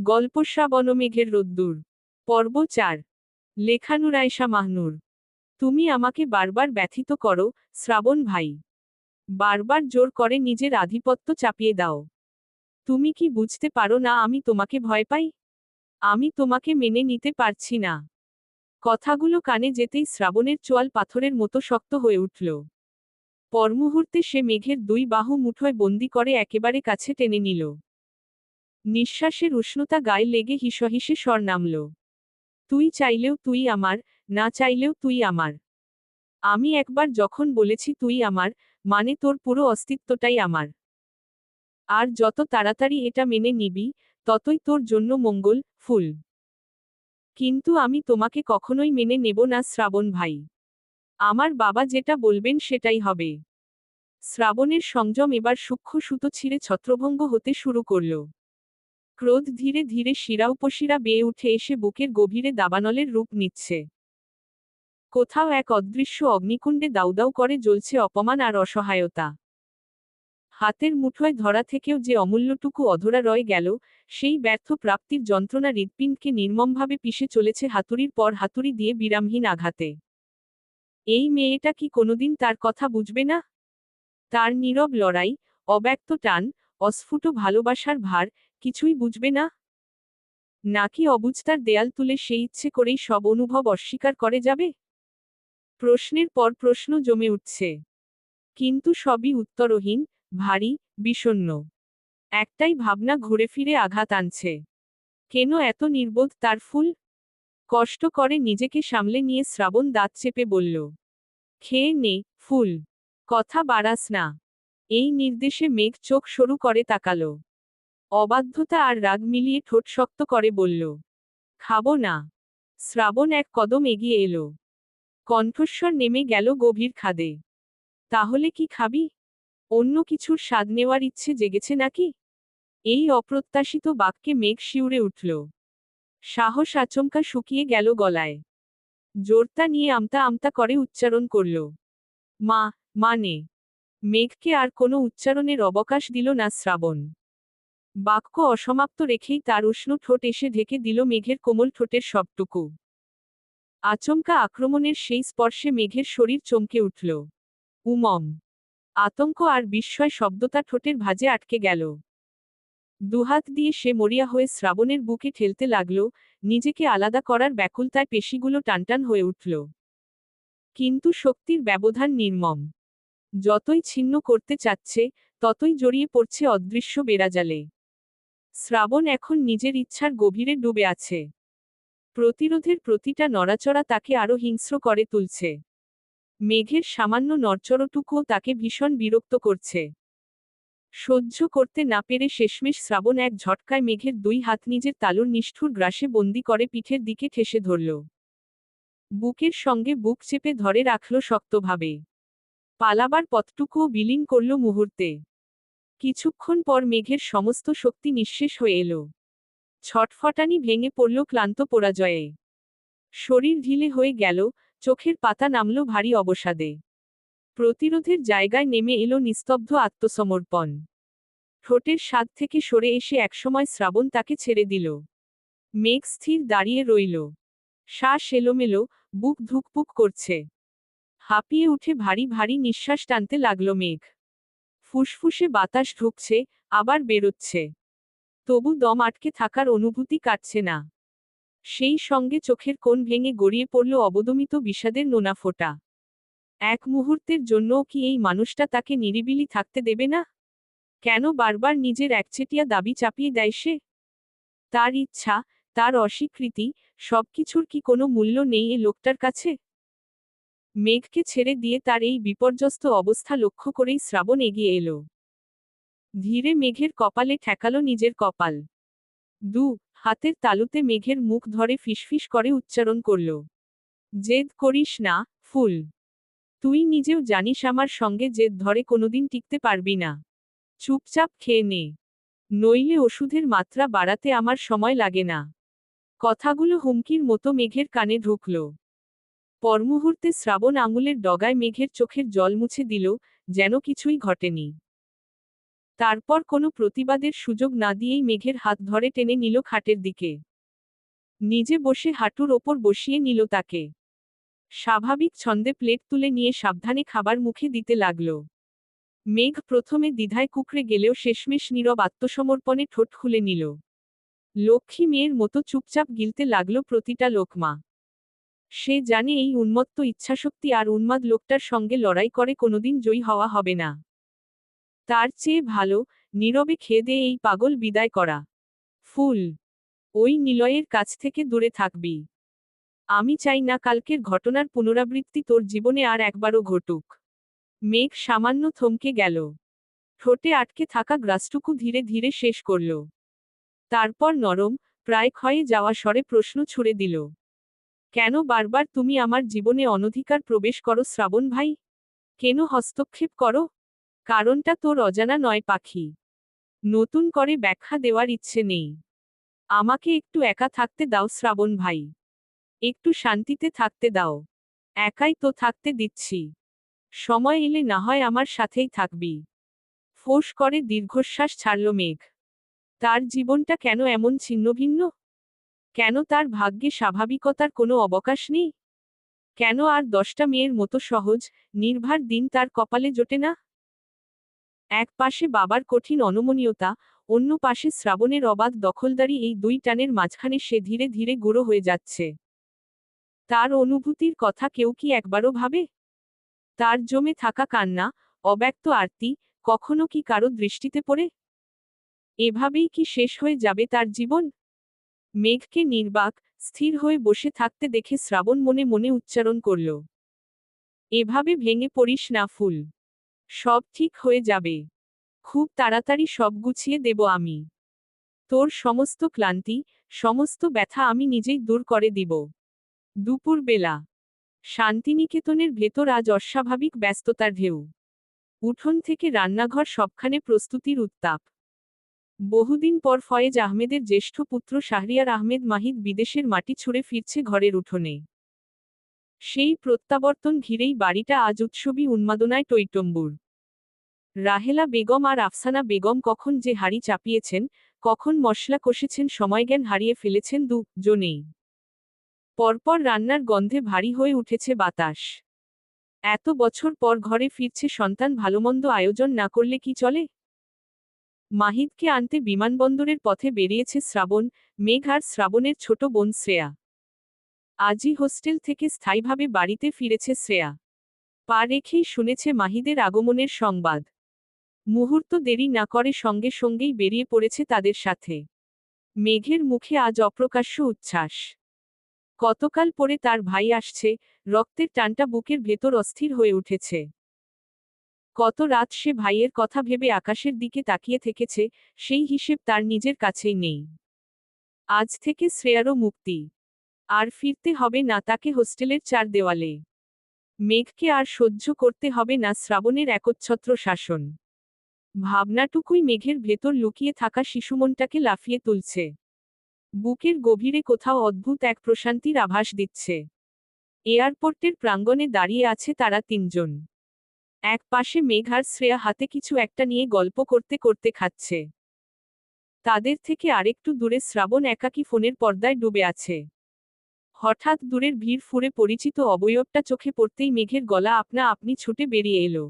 গল্প শ্রাবণ মেঘের রোদ্দুর। পর্ব 4। লেখানুর আয়েশা মাহনুর। তুমি আমাকে বারবার ব্যথিত করো, শ্রাবণ ভাই। বারবার জোর করে নিজের আধিপত্য চাপিয়ে দাও। তুমি কি বুঝতে পারো না আমি তোমাকে ভয় পাই? আমি তোমাকে মেনে নিতে পারছি না। কথাগুলো কানে যেতেই শ্রাবণের চোয়াল পাথরের মতো শক্ত হয়ে উঠল। পরমুহূর্তে সে মেঘের দুই বাহু মুঠোয় বন্দি করে একেবারে কাছে টেনে নিল। নিঃশ্বাসের উষ্ণতা গায়ে লেগে হিসহিসে স্বর নামল। তুই চাইলেও তুই আমার, না চাইলেও তুই আমার। আমি একবার যখন বলেছি তুই আমার, মানে তোর পুরো অস্তিত্বটাই আমার। আর যত তাড়াতাড়ি এটা মেনে নিবি, ততই তোর জন্য মঙ্গল, ফুল। কিন্তু আমি তোমাকে কখনোই মেনে নেব না শ্রাবণ ভাই। আমার বাবা যেটা বলবেন সেটাই হবে। শ্রাবণের সংযম এবার সূক্ষ্ম সুতো ছিঁড়ে ছত্রভঙ্গ হতে শুরু করল। ক্রোধ ধীরে ধীরে শিরা উপশিরা বেয়ে উঠে এসে বুকের গভীরে দাবানলের রূপ নিচ্ছে। কোথাও এক অদৃশ্য অগ্নিকুণ্ডে দাউদাউ করে জ্বলছে অপমান আর অসহায়তা। হাতের মুঠোয় ধরা থেকেও যে অমূল্যটুকু অধরা রয়ে গেল, সেই ব্যর্থ প্রাপ্তির যন্ত্রণা হৃৎপিণ্ডকে নির্মমভাবে পিষে চলেছে হাতুড়ির পর হাতুড়ি দিয়ে বিরামহীন আঘাতে। এই মেয়েটা কি কোনোদিন তার কথা বুঝবে না? তার নীরব লড়াই, অব্যক্ত টান, অস্ফুট ভালোবাসার ভার, কিছুই বুঝবে না? নাকি অবুঝতার দেয়াল তুলে সে ইচ্ছে করেই সব অনুভব অস্বীকার করে যাবে? প্রশ্নের পর প্রশ্ন জমে উঠছে। কিন্তু সবই উত্তরহীন, ভারী, বিষণ্ণ। একটাই ভাবনা ঘুরে ফিরে আঘাত আনছে। কেন এত নির্বোধ তার ফুল? কষ্ট করে নিজেকে সামলে নিয়ে শ্রাবণ দাঁত চেপে বলল, খেয়ে নে, ফুল। কথা বাড়াস না। এই নির্দেশে মেঘ চোখ সরু করে তাকালো। অবাধ্যতা আর রাগ মিলিয়ে ঠোঁট শক্ত করে বলল, খাবো না। শ্রাবণ এক কদম এগিয়ে এলো। কণ্ঠস্বর নেমে গেল গভীর খাদে। তাহলে কি খাবি? অন্য কিছুর স্বাদ নেওয়ার ইচ্ছে জেগেছে নাকি? এই অপ্রত্যাশিত বাক্যে মেঘ শিউরে উঠল। সাহস আচমকা শুকিয়ে গেল গলায়। জোরতা নিয়ে আমতা আমতা করে উচ্চারণ করল, মা, মানে। মেঘকে আর কোনো উচ্চারণের অবকাশ দিল না শ্রাবণ। বাক্য অসমাপ্ত রেখেই তার উষ্ণ ঠোঁট এসে ঢেকে দিল মেঘের কোমল ঠোঁটের সবটুকু। আচমকা আক্রমণের সেই স্পর্শে মেঘের শরীর চমকে উঠল। উমম। আতঙ্ক আর বিস্ময় শব্দটা ঠোঁটের ভাঁজে আটকে গেল। দুহাত দিয়ে সে মরিয়া হয়ে শ্রাবণের বুকে ঠেলতে লাগল, নিজেকে আলাদা করার ব্যাকুলতায় পেশিগুলো টানটান হয়ে উঠল। কিন্তু শক্তির ব্যবধান নির্মম। যতই ছিন্ন করতে চাচ্ছে, ততই জড়িয়ে পড়ছে অদৃশ্য বেড়াজালে। শ্রাবণ এখন নিজের ইচ্ছার গভীরে ডুবে আছে। প্রতিরোধের প্রতিটা নড়াচড়া তাকে আরো হিংস্র করে তুলছে। মেঘের সামান্য নড়চড়টুকুও তাকে ভীষণ বিরক্ত করছে। সহ্য করতে না পেরে শেষমেশ শ্রাবণ এক ঝটকায় মেঘের দুই হাত নিজের তালুর নিষ্ঠুর গ্রাসে বন্দি করে পিঠের দিকে ঠেসে ধরল। বুকের সঙ্গে বুক চেপে ধরে রাখল শক্তভাবে। পালাবার পথটুকুও বিলীন করল মুহূর্তে। কিছুক্ষণ পর মেঘের সমস্ত শক্তি নিঃশেষ হয়ে এলো। ছটফটানি ভেঙে পড়ল ক্লান্ত পরাজয়ে। শরীর ঢিলে হয়ে গেল, চোখের পাতা নামল ভারী অবসাদে। প্রতিরোধের জায়গায় নেমে এলো নিস্তব্ধ আত্মসমর্পণ। ঠোঁটের স্বাদ থেকে সরে এসে একসময় শ্রাবণ তাকে ছেড়ে দিল। মেঘ স্থির দাঁড়িয়ে রইল। শ্বাস এলোমেলো, বুক ধুকপুক করছে। হাঁপিয়ে উঠে ভারী ভারী নিঃশ্বাস টানতে লাগল মেঘ। ফুসফুসে বাতাস ঢুকছে, আবার বেরোচ্ছে। তবু দম আটকে থাকার অনুভূতি কাটছে না। সেই সঙ্গে চোখের কোণ ভেঙে গড়িয়ে পড়ল অবদমিত বিষাদের নোনা ফোঁটা। এক মুহূর্তের জন্যও কি এই মানুষটা তাকে নিরিবিলি থাকতে দেবে না? কেন বারবার নিজের একচেটিয়া দাবি চাপিয়ে দেয় সে? তার ইচ্ছা, তার অস্বীকৃতি, সবকিছুর কি কোনো মূল্য নেই এ লোকটার কাছে? মেঘকে ছেড়ে দিয়ে তার এই বিপর্যস্ত অবস্থা লক্ষ্য করেই শ্রাবণ এগিয়ে এলো। ধীরে মেঘের কপালে ঠেকালো নিজের কপাল। দু হাতের তালুতে মেঘের মুখ ধরে ফিসফিস করে উচ্চারণ করল, জেদ করিস না, ফুল। তুই নিজেও জানিস আমার সঙ্গে জেদ ধরে কোনোদিন টিকতে পারবি না। চুপচাপ খেয়ে নে। নইলে ওষুধের মাত্রা বাড়াতে আমার সময় লাগে না। কথাগুলো হুমকির মতো মেঘের কানে ঢুকল। পরমুহূর্তে শ্রাবণ আঙুলের ডগায় মেঘের চোখের জল মুছে দিল, যেন কিছুই ঘটেনি। তারপর কোনো প্রতিবাদের সুযোগ না দিয়েই মেঘের হাত ধরে টেনে নিল খাটের দিকে। নিজে বসে হাঁটুর ওপর বসিয়ে নিল তাকে। স্বাভাবিক ছন্দে প্লেট তুলে নিয়ে সাবধানে খাবার মুখে দিতে লাগল। মেঘ প্রথমে দ্বিধায় কুঁকড়ে গেলেও শেষমেশ নীরব আত্মসমর্পণে ঠোঁট খুলে নিল। লক্ষ্মী মেয়ের মতো চুপচাপ গিলতে লাগল প্রতিটা লোকমা। সে জানে এই উন্মত্ত ইচ্ছাশক্তি আর উন্মাদ লোকটার সঙ্গে লড়াই করে কোনোদিন জয়ী হওয়া হবে না। তার চেয়ে ভালো নীরবে খেয়ে দিয়ে এই পাগল বিদায় করা। ফুল, ওই নিলয়ের কাছ থেকে দূরে থাকবি। আমি চাই না কালকের ঘটনার পুনরাবৃত্তি তোর জীবনে আর একবারও ঘটুক। মেঘ সামান্য থমকে গেল। ঠোঁটে আটকে থাকা গ্রাসটুকু ধীরে ধীরে শেষ করল। তারপর নরম, প্রায় ক্ষয়ে যাওয়া স্বরে প্রশ্ন ছুড়ে দিল। কেন বারবার তুমি আমার জীবনে অনধিকার প্রবেশ করো শ্রাবণ ভাই? কেন হস্তক্ষেপ করো? কারণটা তোর অজানা নয় পাখি। নতুন করে ব্যাখ্যা দেওয়ার ইচ্ছে নেই। আমাকে একটু একা থাকতে দাও শ্রাবণ ভাই। একটু শান্তিতে থাকতে দাও। একাই তো থাকতে দিচ্ছি। সময় এলে না হয় আমার সাথেই থাকবি। ফোঁস করে দীর্ঘশ্বাস ছাড়ল মেঘ। তার জীবনটা কেন এমন ছিন্নভিন্ন? কেন তার ভাগ্যে স্বাভাবিকতার কোনো অবকাশ নেই? কেন আর 10টা মেয়ের মতো সহজ, নির্ভার দিন তার কপালে জোটে না? এক পাশে বাবার কঠিন অনমনীয়তা, অন্য পাশে শ্রাবণের অবাধ দখলদারি, এই দুই টানের মাঝখানে সে ধীরে ধীরে গুঁড়ো হয়ে যাচ্ছে। তার অনুভূতির কথা কেউ কি একবারও ভাবে? তার জমে থাকা কান্না, অব্যক্ত আরতি, কখনো কি কারো দৃষ্টিতে পড়ে? এভাবেই কি শেষ হয়ে যাবে তার জীবন? মেঘকে নির্বাক, স্থির হয়ে বসে থাকতে দেখে শ্রাবণ মনে মনে উচ্চারণ করল। এভাবে ভেঙে পড়িস না ফুল। সব ঠিক হয়ে যাবে। খুব তাড়াতাড়ি সব গুছিয়ে দেব আমি। তোর সমস্ত ক্লান্তি, সমস্ত ব্যথা আমি নিজেই দূর করে দিব। দুপুরবেলা শান্তিনিকেতনের ভেতর আজ অস্বাভাবিক ব্যস্ততার ঢেউ। উঠোন থেকে রান্নাঘর সবখানে প্রস্তুতির উত্তাপ। বহুদিন পর ফয়েজ আহমেদের জ্যেষ্ঠ পুত্র শাহরিয়ার আহমেদ মাহিদ বিদেশের মাটি ছুঁড়ে ফিরছে ঘরের উঠোনে। সেই প্রত্যাবর্তন ঘিরেই বাড়িটা আজ উৎসবী উন্মাদনায় টইটম্বুর। রাহেলা বেগম আর আফসানা বেগম কখন যে হাঁড়ি চাপিয়েছেন, কখন মশলা কষেছেন সময়জ্ঞান হারিয়ে ফেলেছেন দুজনেই। পরপর রান্নার গন্ধে ভারী হয়ে উঠেছে বাতাস। এত বছর পর ঘরে ফিরছে সন্তান, ভালোমন্দ আয়োজন না করলে কি চলে? মাহিদকে আনতে বিমানবন্দরের পথে বেরিয়েছে শ্রাবণ, মেঘ আর শ্রাবণের ছোট বোন শ্রেয়া। আজই হোস্টেল থেকে স্থায়ীভাবে বাড়িতে ফিরেছে শ্রেয়া। পা রেখেই শুনেছে মাহিদের আগমনের সংবাদ। মুহূর্ত দেরি না করে সঙ্গে সঙ্গেই বেরিয়ে পড়েছে তাদের সাথে। মেঘের মুখে আজ অপ্রকাশ্য উচ্ছ্বাস। কতকাল পরে তার ভাই আসছে, রক্তের টানটা বুকের ভেতর অস্থির হয়ে উঠেছে। কত রাত সে ভাইয়ের কথা ভেবে আকাশের দিকে তাকিয়ে থেকেছে, সেই হিসেব তার নিজের কাছেই নেই। আজ থেকে শ্রেয়ারও মুক্তি। আর ফিরতে হবে না তাকে হোস্টেলের চার দেওয়ালে। মেঘকে আর সহ্য করতে হবে না শ্রাবণের একচ্ছত্র শাসন। ভাবনাটুকুই মেঘের ভেতর লুকিয়ে থাকা শিশুমনটাকে লাফিয়ে তুলছে। বুকের গভীরে কোথাও অদ্ভুত এক প্রশান্তির আভাস দিচ্ছে। এয়ারপোর্টের প্রাঙ্গণে দাঁড়িয়ে আছে তারা তিনজন। এক পাশে মেঘ আর শ্রেয়া হাতে কিছু একটা নিয়ে গল্প করতে করতে খাচ্ছে। তাদের থেকে আরেকটু দূরে শ্রাবণ একাকী ফোনের পর্দায় ডুবে আছে। হঠাৎ দূরের ভিড় ফুরে পরিচিত অবয়বটা চোখে পড়তেই মেঘের গলা আপনা আপনি ছুটে বেরিয়ে এলো।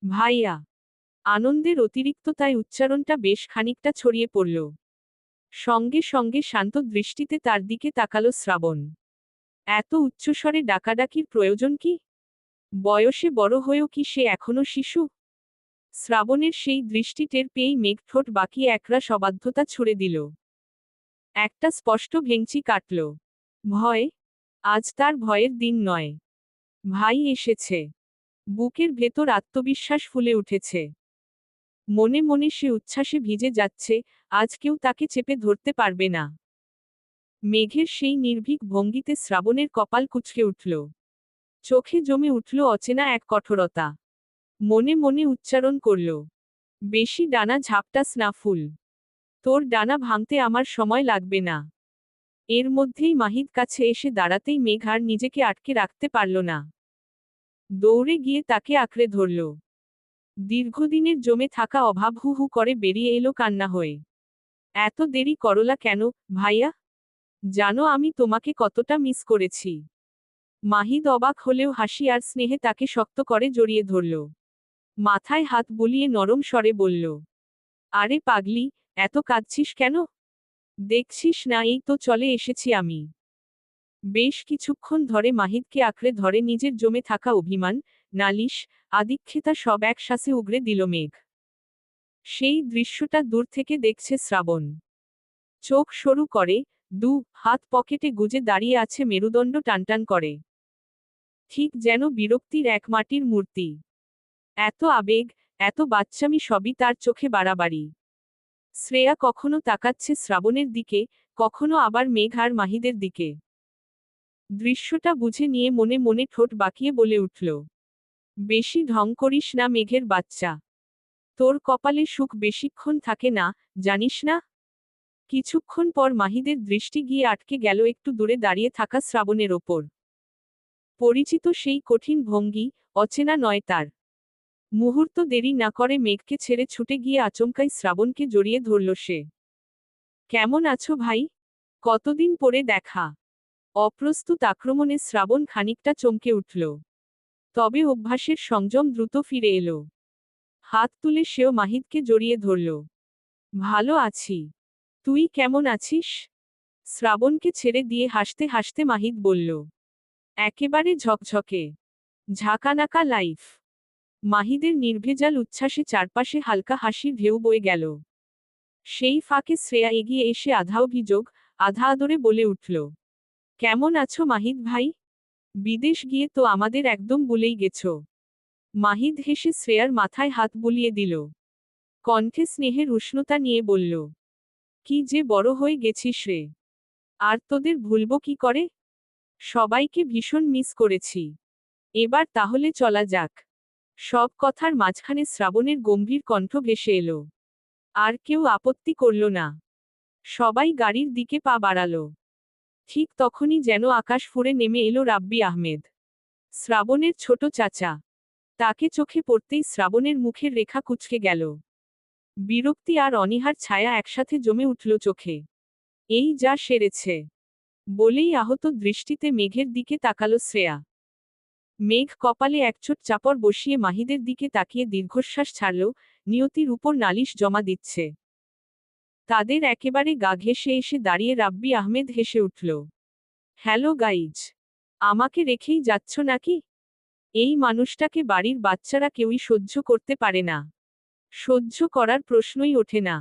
ভাইয়া। আনন্দের অতিরিক্ততায় উচ্চারণটা বেশ খানিকটা ছড়িয়ে পড়ল। সঙ্গে সঙ্গে শান্ত দৃষ্টিতে তার দিকে তাকালো শ্রাবণ। এত উচ্চস্বরে ডাকাডাকির প্রয়োজন কি? বয়সে বড় হয়েও কি সে এখনো শিশু? শ্রাবণের সেই দৃষ্টি টের পেয়েই মেঘ ঠোঁট বাঁকিয়ে একরাশ অবাধ্যতা ছুড়ে দিল। একটা স্পষ্ট ভেঙচি কাটল। ভয়? আজ তার ভয়ের দিন নয়। ভাই এসেছে। বুকের ভেতর আত্মবিশ্বাস ফুলে উঠেছে। মনে মনে সে উচ্ছ্বাসে ভিজে যাচ্ছে, আজ কেউ তাকে চেপে ধরতে পারবে না। মেঘের সেই নির্ভীক ভঙ্গিতে শ্রাবণের কপাল কুঁচকে উঠল। চোখে জমে উঠল অচেনা এক কঠোরতা। মনে মনে উচ্চারণ করল। বেশি ডানা ঝাপটাস না ফুল। তোর ডানা ভাঙতে আমার সময় লাগবে না। এর মধ্যেই মাহিদ কাছে এসে দাঁড়াতেই মেঘ আর নিজেকে আটকে রাখতে পারল না। দৌড়ে গিয়ে তাকে আঁকড়ে ধরল। দীর্ঘদিনের জমে থাকা অভাব হু হু করে বেরিয়ে এলো কান্না হয়ে। এত দেরি করলা কেন, ভাইয়া? জানো আমি তোমাকে কতটা মিস করেছি। মাহিদ অবাক হলেও হাসি আর স্নেহে তাকে শক্ত করে জড়িয়ে ধরল। মাথায় হাত বুলিয়ে নরম স্বরে বলল, আরে পাগলি, এত কাঁদছিস কেন? দেখছিস না এই তো চলে এসেছি আমি। বেশ কিছুক্ষণ ধরে মাহিদকে আঁকড়ে ধরে নিজের জমে থাকা অভিমান, নালিশ, আদিক্ষেতা সব একসাথে উগরে দিল মেঘ। সেই দৃশ্যটা দূর থেকে দেখছে শ্রাবণ। চোখ সরু করে, দু হাত পকেটে গুজে দাঁড়িয়ে আছে মেরুদণ্ড টানটান করে। ঠিক যেন বিরক্তির এক মাটির মূর্তি। এত আবেগ, এত বাচ্চামি সবই তার চোখে বাড়াবাড়ি। শ্রেয়া কখনো তাকাচ্ছে শ্রাবণের দিকে, কখনো আবার মেঘ আর মাহিদের দিকে। দৃশ্যটা বুঝে নিয়ে মনে মনে ঠোঁট বাঁকিয়ে বলে উঠল, বেশি ঢং করিস না মেঘের বাচ্চা। তোর কপালে সুখ বেশিক্ষণ থাকে না, জানিস না? কিছুক্ষণ পর মাহিদের দৃষ্টি গিয়ে আটকে গেল একটু দূরে দাঁড়িয়ে থাকা শ্রাবণের ওপর। পরিচিত সেই কঠিন ভঙ্গি, অচেনা নয় তার। মুহূর্ত দেরি না করে মেঘকে ছেড়ে ছুটে গিয়ে আচমকাই শ্রাবণকে জড়িয়ে ধরল সে। কেমন আছো ভাই? কতদিন পরে দেখা। অপ্রস্তুত আক্রমণে শ্রাবণ খানিকটা চমকে উঠল। তবে অভ্যাসের সংযম দ্রুত ফিরে এলো। হাত তুলে সেও মাহিদকে জড়িয়ে ধরল। ভালো আছি। তুই কেমন আছিস? শ্রাবণকে ছেড়ে দিয়ে হাসতে হাসতে মাহিদ বলল। একেবারে ঝকঝকে। ঝাঁকানাকা লাইফ। মাহিদের নির্ভেজাল উচ্ছ্বাসে চারপাশে হালকা হাসির ঢেউ বয়ে গেল। সেই ফাঁকে শ্রেয়া এগিয়ে এসে আধা অভিযোগ, আধা আদরে বলে উঠল, কেমন আছো মাহিদ ভাই? বিদেশ গিয়ে তো আমাদের একদম ভুলেই গেছো। মাহিদ হেসে শ্রেয়ার মাথায় হাত বুলিয়ে দিল। কণ্ঠে স্নেহের উষ্ণতা নিয়ে বলল, কি যে বড় হয়ে গেছিস রে। আর তোদের ভুলব কি করে? সবাইকে ভীষণ মিস করেছি। এবার তাহলে চলা যাক। সব কথার মাঝখানে শ্রাবণের গম্ভীর কণ্ঠ ভেসে এলো। আর কেউ আপত্তি করল না। সবাই গাড়ির দিকে পা বাড়ালো। ঠিক তখনই যেন আকাশ ফুঁড়ে নেমে এলো রাব্বি আহমেদ, শ্রাবণের ছোট চাচা। তাকে চোখে পড়তেই শ্রাবণের মুখের রেখা কুঁচকে গেল। বিরক্তি আর অনীহার ছায়া একসাথে জমে উঠল চোখে। এই যা সেরেছে, বলেই আহত দৃষ্টিতে মেঘের দিকে তাকালো শ্রেয়া। মেঘ কপালে একচোট চাপড় বসিয়ে মাহিদের দিকে তাকিয়ে দীর্ঘশ্বাস ছাড়ল, নিয়তির উপর নালিশ জমা দিচ্ছে। তাদের একেবারে গা ঘেঁষে এসে দাঁড়িয়ে রাব্বি আহমেদ হেসে উঠল। Hello guys. আমাকে রেখেই যাচ্ছ নাকি? এই মানুষটাকে বাড়ির বাচ্চারা কেউই সহ্য করতে পারে না। সহ্য করার প্রশ্নই ওঠে না।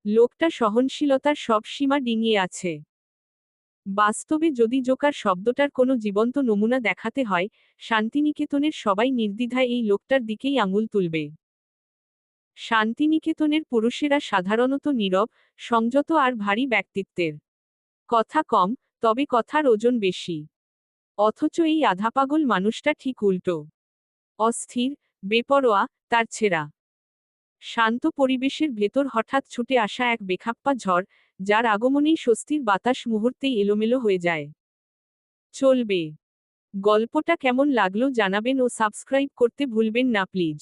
লোকটা সহনশীলতার সব সীমা ডিঙিয়ে আছে। বাস্তবে যদি জোকার শব্দটার কোনো জীবন্ত নমুনা দেখাতে হয়, শান্তিনিকেতনের সবাই নির্দ্বিধায় এই লোকটার দিকেই আঙুল তুলবে। শান্তিনিকেতনের পুরুষেরা সাধারণত নীরব, সংযত আর ভারী ব্যক্তিত্বের। কথা কম, তবে কথার ওজন বেশি। অথচ এই আধাপাগল মানুষটা ঠিক উল্টো। অস্থির, বেপরোয়া, তারছেড়া। শান্ত পরিবেশের ভেতর হঠাৎ ছুটে আসা এক বেখাপ্পা ঝড়, যার আগমনেই স্বস্তির বাতাস মুহূর্তেই এলোমেলো হয়ে যায়। চলবে। গল্পটা কেমন লাগলো জানাবেন ও সাবস্ক্রাইব করতে ভুলবেন না প্লিজ।